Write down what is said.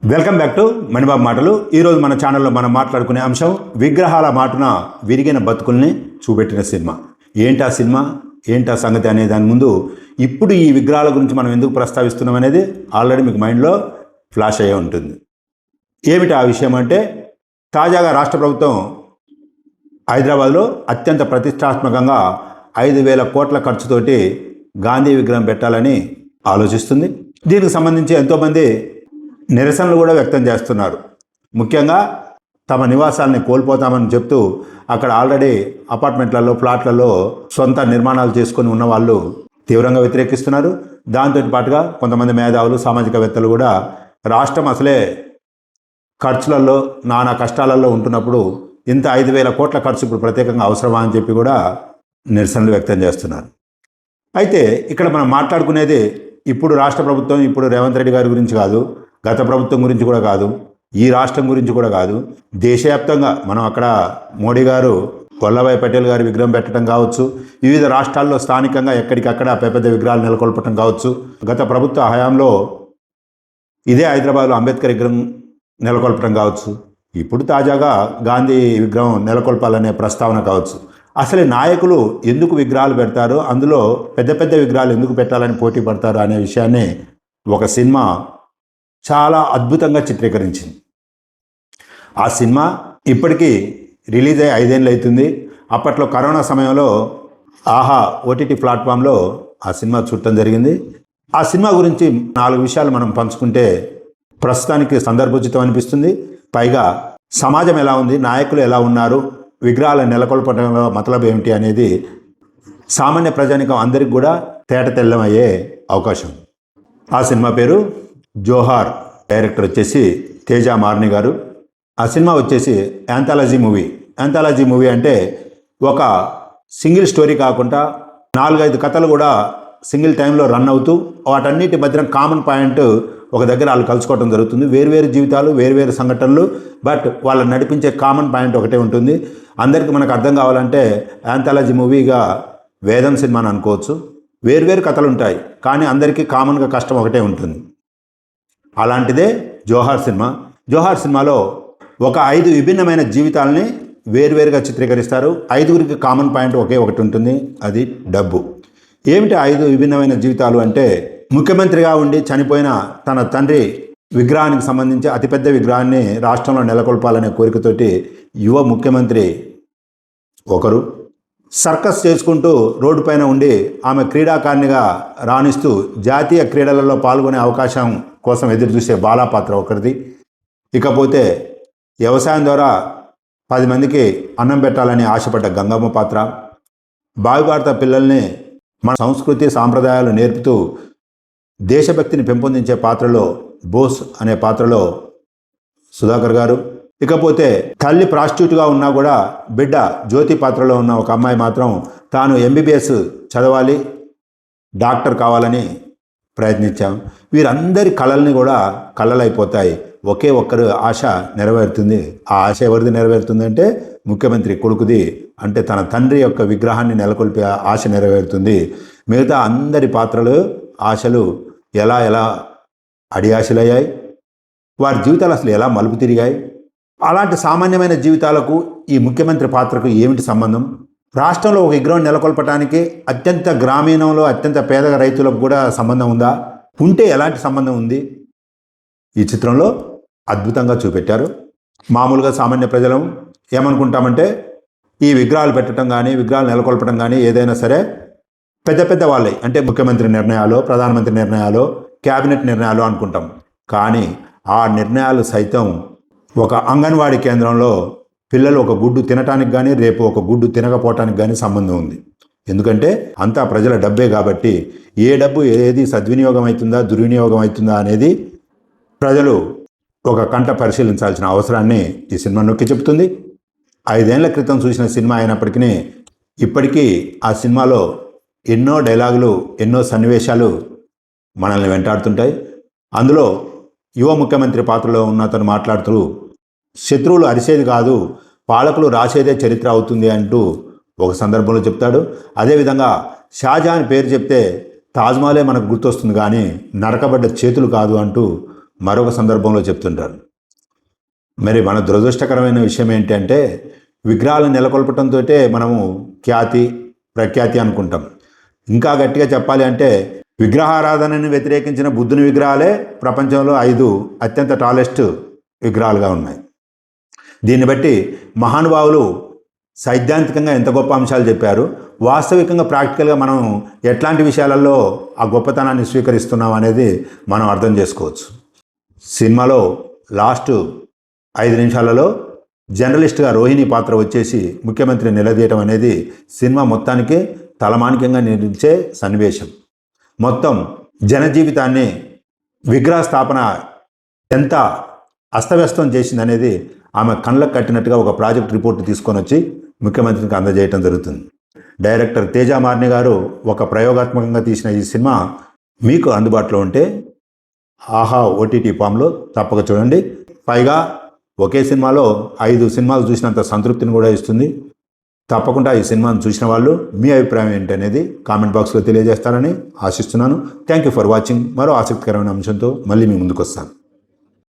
Welcome back to Manibabu మాటలు. ఈరోజు మన ఛానల్లో మనం మాట్లాడుకునే అంశం విగ్రహాల మాటున విరిగిన బతుకుల్ని చూపెట్టిన సినిమా. ఏంటా సినిమా, ఏంటా సంగతి అనే దాని ముందు ఇప్పుడు ఈ విగ్రహాల గురించి మనం ఎందుకు ప్రస్తావిస్తున్నాం అనేది ఆల్రెడీ మీకు మైండ్లో ఫ్లాష్ అయ్యే ఉంటుంది. ఏమిటి ఆ విషయం అంటే, తాజాగా రాష్ట్ర ప్రభుత్వం హైదరాబాద్లో అత్యంత ప్రతిష్టాత్మకంగా 5,000 కోట్ల ఖర్చుతోటి గాంధీ విగ్రహం పెట్టాలని ఆలోచిస్తుంది. దీనికి సంబంధించి ఎంతోమంది నిరసనలు కూడా వ్యక్తం చేస్తున్నారు. ముఖ్యంగా తమ నివాసాలని కోల్పోతామని చెప్తూ అక్కడ ఆల్రెడీ అపార్ట్మెంట్లలో, ఫ్లాట్లలో సొంత నిర్మాణాలు చేసుకొని ఉన్న వాళ్ళు తీవ్రంగా వ్యతిరేకిస్తున్నారు. దాంతో పాటుగా కొంతమంది మేధావులు, సామాజికవేత్తలు కూడా రాష్ట్రం అసలే ఖర్చులలో, నానా కష్టాలలో ఉంటున్నప్పుడు ఇంత 5,000 కోట్ల ఖర్చు ఇప్పుడు ప్రత్యేకంగా అవసరమా అని చెప్పి కూడా నిరసనలు వ్యక్తం చేస్తున్నారు. అయితే ఇక్కడ మనం మాట్లాడుకునేది ఇప్పుడు రాష్ట్ర ప్రభుత్వం, ఇప్పుడు రేవంత్ రెడ్డి గారి గురించి కాదు, గత ప్రభుత్వం గురించి కూడా కాదు, ఈ రాష్ట్రం గురించి కూడా కాదు. దేశవ్యాప్తంగా మనం అక్కడ మోడీ గారు వల్లభాయ్ పటేల్ గారి విగ్రహం పెట్టడం కావచ్చు, వివిధ రాష్ట్రాల్లో స్థానికంగా ఎక్కడికక్కడ పెద్ద విగ్రహాలు నెలకొల్పటం కావచ్చు. గత ప్రభుత్వ హయాంలో ఇదే హైదరాబాద్లో అంబేద్కర్ విగ్రహం నెలకొల్పటం కావచ్చు, ఇప్పుడు తాజాగా గాంధీ విగ్రహం నెలకొల్పాలనే ప్రస్తావన కావచ్చు. అసలు నాయకులు ఎందుకు విగ్రహాలు పెడతారు, అందులో పెద్ద విగ్రహాలు ఎందుకు పెట్టాలని పోటీ పడతారు అనే విషయాన్ని ఒక సినిమా చాలా అద్భుతంగా చిత్రీకరించింది. ఆ సినిమా ఇప్పటికీ రిలీజ్ అయ్యి 5 ఏళ్ళు అవుతుంది. అప్పట్లో కరోనా సమయంలో ఆహా ఓటీటీ ప్లాట్ఫామ్లో ఆ సినిమా చూడటం జరిగింది. ఆ సినిమా గురించి 4 విషయాలు మనం పంచుకుంటే ప్రస్తుతానికి సందర్భోచితం అనిపిస్తుంది. పైగా సమాజం ఎలా ఉంది, నాయకులు ఎలా ఉన్నారు, విగ్రహాలను నెలకొల్పడంలో మతలబు ఏమిటి అనేది సామాన్య ప్రజానికం అందరికి కూడా తేటతెల్లమయ్యే అవకాశం. ఆ సినిమా పేరు జోహార్. డైరెక్టర్ వచ్చేసి తేజ మార్ని గారు. ఆ సినిమా వచ్చేసి యాంథాలజీ మూవీ. యాంథాలజీ మూవీ అంటే ఒక సింగిల్ స్టోరీ కాకుండా 4-5 కథలు కూడా సింగిల్ టైంలో రన్ అవుతూ వాటన్నిటి మధ్యన కామన్ పాయింట్ ఒక దగ్గర వాళ్ళు కలుసుకోవడం జరుగుతుంది. వేరువేరు జీవితాలు, వేరువేరు సంఘటనలు, బట్ వాళ్ళని నడిపించే కామన్ పాయింట్ ఒకటే ఉంటుంది. అందరికీ మనకు అర్థం కావాలంటే యాంథాలజీ మూవీగా వేదం సినిమాని అనుకోవచ్చు. వేరువేరు కథలు ఉంటాయి, కానీ అందరికీ కామన్గా కష్టం ఒకటే ఉంటుంది. అలాంటిదే జోహార్ సినిమా. జోహార్ సినిమాలో ఒక 5 విభిన్నమైన జీవితాలని వేరువేరుగా చిత్రీకరిస్తారు. 5గురికి కామన్ పాయింట్ ఒకే ఒకటి ఉంటుంది, అది డబ్బు. ఏమిటి 5 విభిన్నమైన జీవితాలు అంటే, ముఖ్యమంత్రిగా ఉండి చనిపోయిన తన తండ్రి విగ్రహానికి సంబంధించి అతిపెద్ద విగ్రహాన్ని రాష్ట్రంలో నెలకొల్పాలనే కోరికతోటి యువ ముఖ్యమంత్రి ఒకరు, సర్కస్ చేసుకుంటూ రోడ్డు పైన ఉండి ఆమె క్రీడాకారిణిగా రాణిస్తూ జాతీయ క్రీడలలో పాల్గొనే అవకాశం కోసం ఎదురు చూసే బాలా పాత్ర ఒకరిది. ఇకపోతే వ్యవసాయం ద్వారా 10 మందికి అన్నం పెట్టాలని ఆశపడ్డ గంగమ్మ పాత్ర, భావిభారత పిల్లల్ని మన సంస్కృతి సాంప్రదాయాలు నేర్పుతూ దేశభక్తిని పెంపొందించే పాత్రలో బోస్ అనే పాత్రలో సుధాకర్ గారు. ఇకపోతే తల్లి ప్రాస్టిట్యూట్గా ఉన్నా కూడా బిడ్డ జ్యోతి పాత్రలో ఉన్న ఒక అమ్మాయి మాత్రం తాను MBBS చదవాలి, డాక్టర్ కావాలని ప్రయత్నించాం. వీరందరి కళల్ని కూడా కళలైపోతాయి. ఒకే ఒక్కరు ఆశ నెరవేరుతుంది. ఆ ఆశ ఎవరిది నెరవేరుతుంది అంటే ముఖ్యమంత్రి కొడుకుది. అంటే తన తండ్రి యొక్క విగ్రహాన్ని నెలకొల్పే ఆశ నెరవేరుతుంది. మిగతా అందరి పాత్రలు, ఆశలు ఎలా అడి ఆశలయ్యాయి, వారి జీవితాలు అసలు ఎలా మలుపు తిరిగాయి, అలాంటి సామాన్యమైన జీవితాలకు ఈ ముఖ్యమంత్రి పాత్రకు ఏమిటి సంబంధం? రాష్ట్రంలో ఒక విగ్రహం నెలకొల్పడానికి అత్యంత గ్రామీణంలో అత్యంత పేద రైతులకు కూడా సంబంధం ఉందా? ఉంటే ఎలాంటి సంబంధం ఉంది? ఈ చిత్రంలో అద్భుతంగా చూపెట్టారు. మామూలుగా సామాన్య ప్రజలం ఏమనుకుంటామంటే, ఈ విగ్రహాలు పెట్టడం కానీ, విగ్రహాలు నెలకొల్పడం కానీ ఏదైనా సరే పెద్ద వాళ్ళే, అంటే ముఖ్యమంత్రి నిర్ణయాలు, ప్రధానమంత్రి నిర్ణయాలు, క్యాబినెట్ నిర్ణయాలు అనుకుంటాం. కానీ ఆ నిర్ణయాలు సైతం ఒక అంగన్వాడీ కేంద్రంలో పిల్లలు ఒక గుడ్డు తినటానికి కానీ, రేపు ఒక గుడ్డు తినకపోవటానికి కానీ సంబంధం ఉంది. ఎందుకంటే అంతా ప్రజల డబ్బే కాబట్టి ఏ డబ్బు ఏది సద్వినియోగం అవుతుందా, దుర్వినియోగం అవుతుందా అనేది ప్రజలు ఒక కంట పరిశీలించాల్సిన అవసరాన్ని ఈ సినిమా నొక్కి చెబుతుంది. 5 ఏళ్ల క్రితం చూసిన సినిమా అయినప్పటికీ ఇప్పటికీ ఆ సినిమాలో ఎన్నో డైలాగులు, ఎన్నో సన్నివేశాలు మనల్ని వెంటాడుతుంటాయి. అందులో యువ ముఖ్యమంత్రి పాత్రలో ఉన్న అతను మాట్లాడుతూ, శత్రువులు అరిసేది కాదు, పాలకులు రాసేదే చరిత్ర అవుతుంది అంటూ ఒక సందర్భంలో చెప్తాడు. అదేవిధంగా షాజహాన్ పేరు చెప్తే తాజ్మహలే మనకు గుర్తొస్తుంది కానీ నరకబడ్డ చేతులు కాదు అంటూ మరొక సందర్భంలో చెప్తుంటారు. మరి మన దురదృష్టకరమైన విషయం ఏంటంటే విగ్రహాలు నెలకొల్పటంతో మనము ఖ్యాతి ప్రఖ్యాతి అనుకుంటాం. ఇంకా గట్టిగా చెప్పాలి అంటే విగ్రహారాధనని వ్యతిరేకించిన బుద్ధుని విగ్రహాలే ప్రపంచంలో 5 అత్యంత టాలెస్ట్ విగ్రహాలుగా ఉన్నాయి. దీన్ని బట్టి మహానుభావులు సైద్ధాంతికంగా ఎంత గొప్ప అంశాలు చెప్పారు, వాస్తవికంగా ప్రాక్టికల్గా మనం ఎట్లాంటి విషయాలలో ఆ గొప్పతనాన్ని స్వీకరిస్తున్నాం అనేది మనం అర్థం చేసుకోవచ్చు. సినిమాలో లాస్ట్ 5 నిమిషాలలో జర్నలిస్ట్గా రోహిణి పాత్ర వచ్చేసి ముఖ్యమంత్రిని నిలదీయటం అనేది సినిమా మొత్తానికి తలమానికంగా నిలిచే సన్నివేశం. మొత్తం జనజీవితాన్ని విగ్రహ స్థాపన ఎంత అస్తవ్యస్తం చేసిందనేది ఆమె కళ్ళకు కట్టినట్టుగా ఒక ప్రాజెక్ట్ రిపోర్ట్ తీసుకొని వచ్చి ముఖ్యమంత్రికి అందజేయటం జరుగుతుంది. డైరెక్టర్ తేజ మార్ని గారు ఒక ప్రయోగాత్మకంగా తీసిన ఈ సినిమా మీకు అందుబాటులో ఉంటే ఆహా ఓటీటీ ఫామ్లో తప్పక చూడండి. పైగా ఒకే సినిమాలో 5 సినిమాలు చూసినంత సంతృప్తిని కూడా ఇస్తుంది. తప్పకుండా ఈ సినిమాను చూసిన వాళ్ళు మీ అభిప్రాయం ఏంటనేది కామెంట్ బాక్స్లో తెలియజేస్తారని ఆశిస్తున్నాను. Thank you for watching. మరో ఆసక్తికరమైన అంశంతో మళ్ళీ మీ ముందుకు వస్తాను.